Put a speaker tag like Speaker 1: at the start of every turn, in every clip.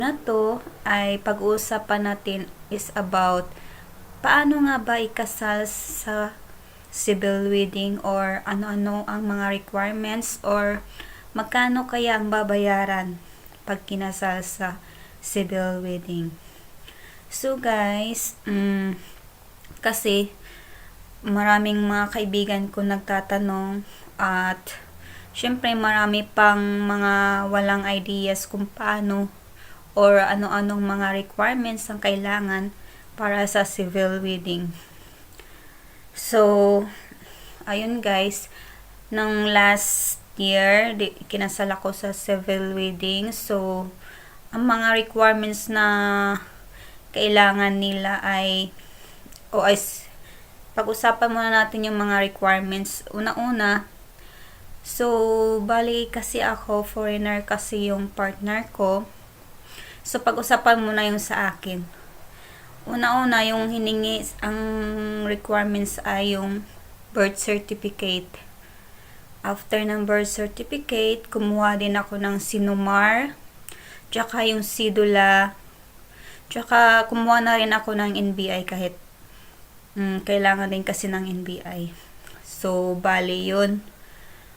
Speaker 1: Na to ay pag-uusapan natin is about paano nga ba ikasal sa civil wedding or ano-ano ang mga requirements or magkano kaya ang babayaran pag kinasal sa civil wedding. So guys, kasi maraming mga kaibigan ko nagtatanong at syempre marami pang mga walang ideas kung paano or ano-anong mga requirements ang kailangan para sa civil wedding. So, ayun guys, nung last year, kinasal ako sa civil wedding. So, ang mga requirements na kailangan nila ay pag-usapan muna natin yung mga requirements. Una-una, so, bali kasi ako, foreigner kasi yung partner ko. So, pag-usapan muna yung sa akin. Una-una, yung hiningi, ang requirements ay yung birth certificate. After ng birth certificate, kumuha din ako ng sinumar, tsaka yung sidula, tsaka kumuha na rin ako ng NBI kahit kailangan din kasi ng NBI. So, bali yun.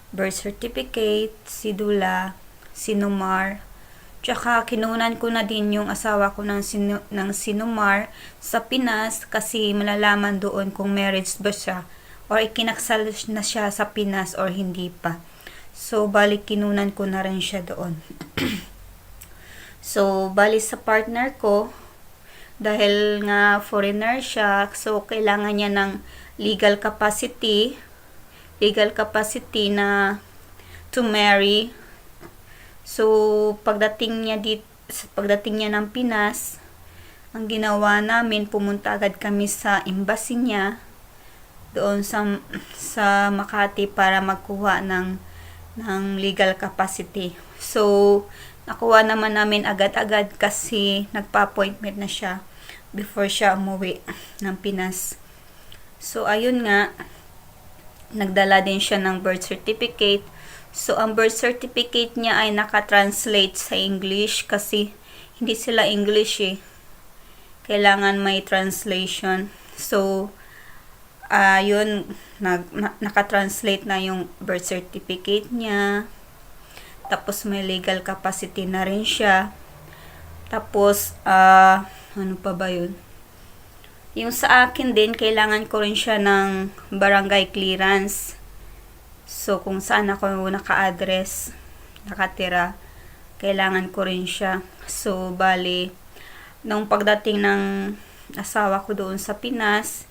Speaker 1: Birth certificate, sidula, sinumar, tsaka kinunan ko na din yung asawa ko ng sinumar sa Pinas kasi malalaman doon kung marriage ba siya or ikinaksal na siya sa Pinas or hindi pa. So, bali kinunan ko na rin siya doon. So, bali sa partner ko, dahil nga foreigner siya, so kailangan niya ng legal capacity na to marry. So, pagdating niya ng Pinas, ang ginawa namin, pumunta agad kami sa embassy niya doon sa Makati para magkuha ng legal capacity. So, nakuha naman namin agad-agad kasi nagpa-appointment na siya before siya umuwi ng Pinas. So, ayun nga, nagdala din siya ng birth certificate. So, ang birth certificate niya ay naka-translate sa English kasi hindi sila English eh. Kailangan may translation. So, yun, naka-translate na yung birth certificate niya. Tapos, may legal capacity na rin siya. Tapos, ano pa ba yun? Yung sa akin din, kailangan ko rin siya ng barangay clearance. So, kung saan ako naka-address, nakatira, kailangan ko rin siya. So, bali, nung pagdating ng asawa ko doon sa Pinas,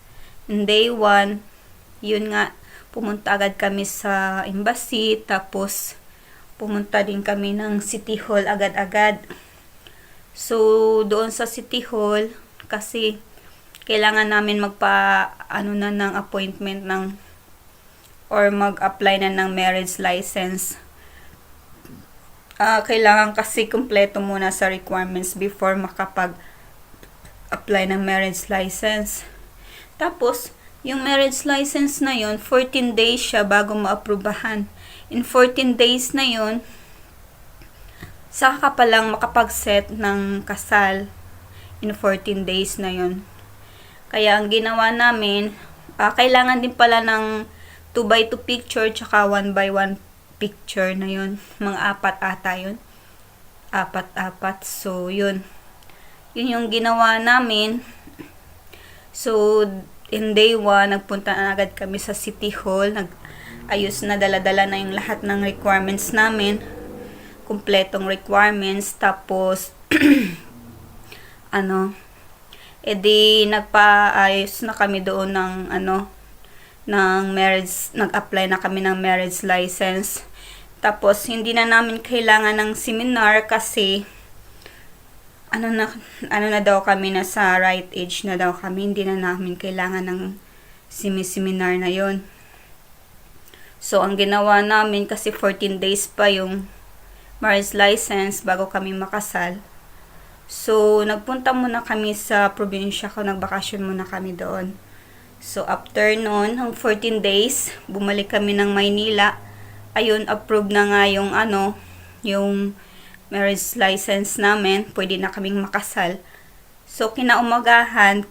Speaker 1: in day 1, yun nga, pumunta agad kami sa embassy, tapos pumunta din kami ng City Hall agad-agad. So, doon sa City Hall, kasi kailangan namin ng appointment or mag-apply na ng marriage license. Kailangan kasi kumpleto muna sa requirements before makapag-apply ng marriage license. Tapos, yung marriage license na yun, 14 days siya bago maaprubahan. In 14 days na yun, saka ka palang makapag-set ng kasal in 14 days na yun. Kaya ang ginawa namin, kailangan din pala ng 2x2 picture tsaka 1x1 picture na yun. Mga 4 ata yun. 4. So, yun. Yun yung ginawa namin. So, in day 1, nagpunta na agad kami sa City Hall. Ayos na, dala-dala na yung lahat ng requirements namin. Kumpletong requirements. Tapos, edi nagpaayos na kami doon ng marriage, nag-apply na kami ng marriage license. Tapos, hindi na namin kailangan ng seminar kasi ano na daw kami, nasa right age na daw kami. Hindi na namin kailangan ng seminar na yon. So, ang ginawa namin kasi 14 days pa yung marriage license bago kami makasal. So, nagpunta muna kami sa probinsya ko, nagbakasyon muna kami doon. So, after noon, ng 14 days, bumalik kami ng Maynila. Ayun, approve na nga yung marriage license namin, pwede na kaming makasal. So, kinaumagahan,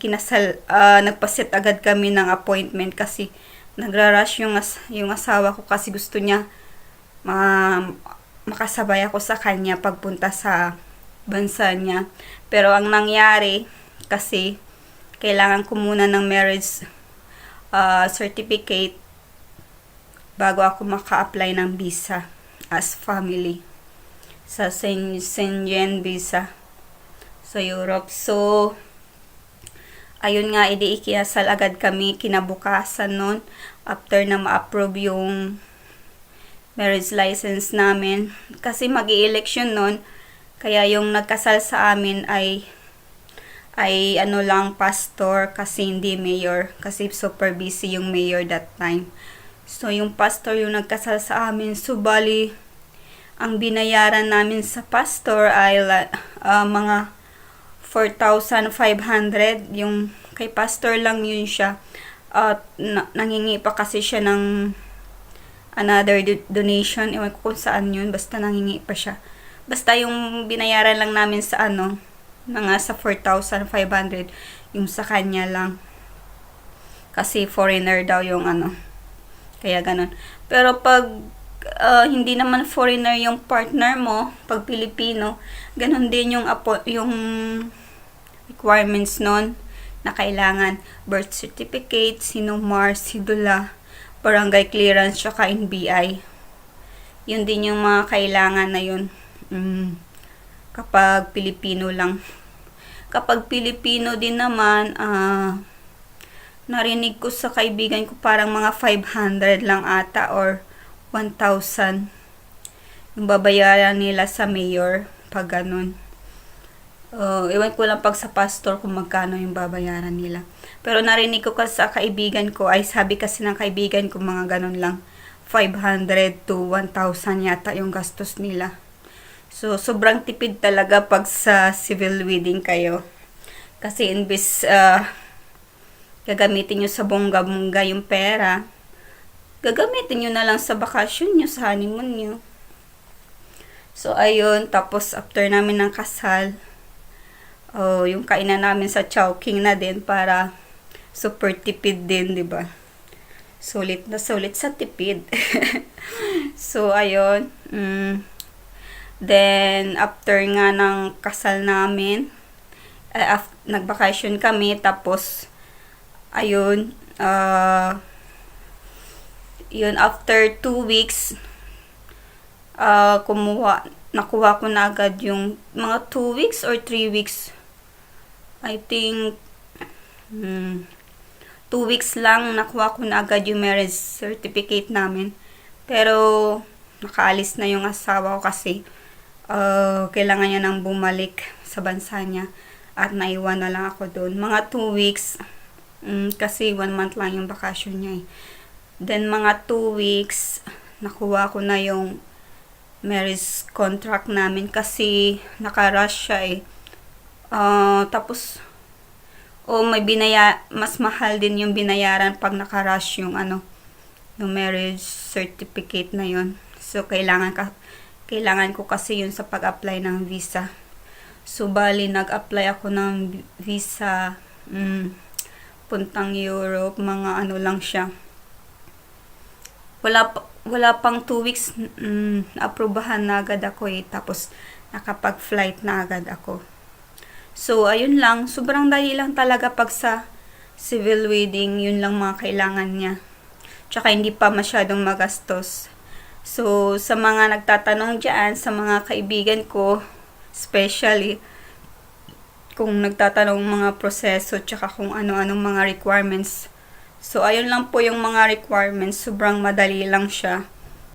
Speaker 1: nagpaset agad kami ng appointment kasi nagra-rush yung asawa ko kasi gusto niya makasabay ako sa kanya pagpunta sa bansa niya. Pero ang nangyari, kasi kailangan ko muna ng marriage certificate bago ako maka-apply ng visa as family sa Schengen visa sa Europe. So, ayun nga, ikinasal agad kami kinabukasan nun after na ma-approve yung marriage license namin. Kasi mag-i-election nun, kaya yung nagkasal sa amin ay ano lang, pastor, kasi hindi mayor. Kasi super busy yung mayor that time. So, yung pastor yung nagkasal sa amin. So, bali, ang binayaran namin sa pastor ay mga 4,500. Yung kay pastor lang yun siya. Nangingi pa kasi siya ng another donation. Ewan ko kung saan yun. Basta nangingi pa siya. Basta yung binayaran lang namin sa mga sa 4,500. Yung sa kanya lang. Kasi foreigner daw yung kaya ganun. Pero pag hindi naman foreigner yung partner mo, pag Pilipino, ganun din yung requirements nun na kailangan birth certificate, sinumar, sidula, barangay clearance, tsaka NBI. Yun din yung mga kailangan na yun kapag Pilipino lang. Kapag Pilipino din naman, narinig ko sa kaibigan ko parang mga 500 lang ata or 1,000 yung babayaran nila sa mayor pag ganun. Ewan ko lang pag sa pastor kung magkano yung babayaran nila. Pero narinig ko kasi sa kaibigan ko, ay sabi kasi ng kaibigan ko mga ganun lang, 500 to 1,000 yata yung gastos nila. So, sobrang tipid talaga pag sa civil wedding kayo. Kasi imbis gagamitin nyo sa bongga-bongga yung pera, gagamitin nyo na lang sa bakasyon nyo, sa honeymoon nyo. So, ayun. Tapos, after namin ng kasal, yung kainan namin sa Chowking na din para super tipid din, di ba? Sulit na sulit sa tipid. So, ayun. Then, after nga ng kasal namin, nagbakasyon kami, tapos, ayun, yun, after 2 weeks, nakuha ko na agad yung mga 2 weeks or 3 weeks. I think, 2 weeks lang, nakuha ko na agad yung marriage certificate namin. Pero, nakaalis na yung asawa ko kasi, kailangan niya nang bumalik sa bansa niya. At naiwan na lang ako doon. Mga 2 weeks, kasi 1 month lang yung bakasyon niya eh. Then, mga 2 weeks, nakuha ko na yung marriage contract namin kasi naka-rush siya eh. Tapos, mas mahal din yung binayaran pag naka-rush yung yung marriage certificate na yun. So, kailangan ko kasi yun sa pag-apply ng visa. So, bali, nag-apply ako ng visa, puntang Europe, mga lang siya. Wala pang 2 weeks, na-aprobahan na agad ako eh. Tapos, nakapag-flight na agad ako. So, ayun lang. Sobrang dali lang talaga pag sa civil wedding. Yun lang mga kailangan niya. Tsaka, hindi pa masyadong magastos. So, sa mga nagtatanong dyan, sa mga kaibigan ko, especially, kung nagtatanong mga proseso, tsaka kung ano-anong mga requirements. So, ayun lang po yung mga requirements. Sobrang madali lang siya.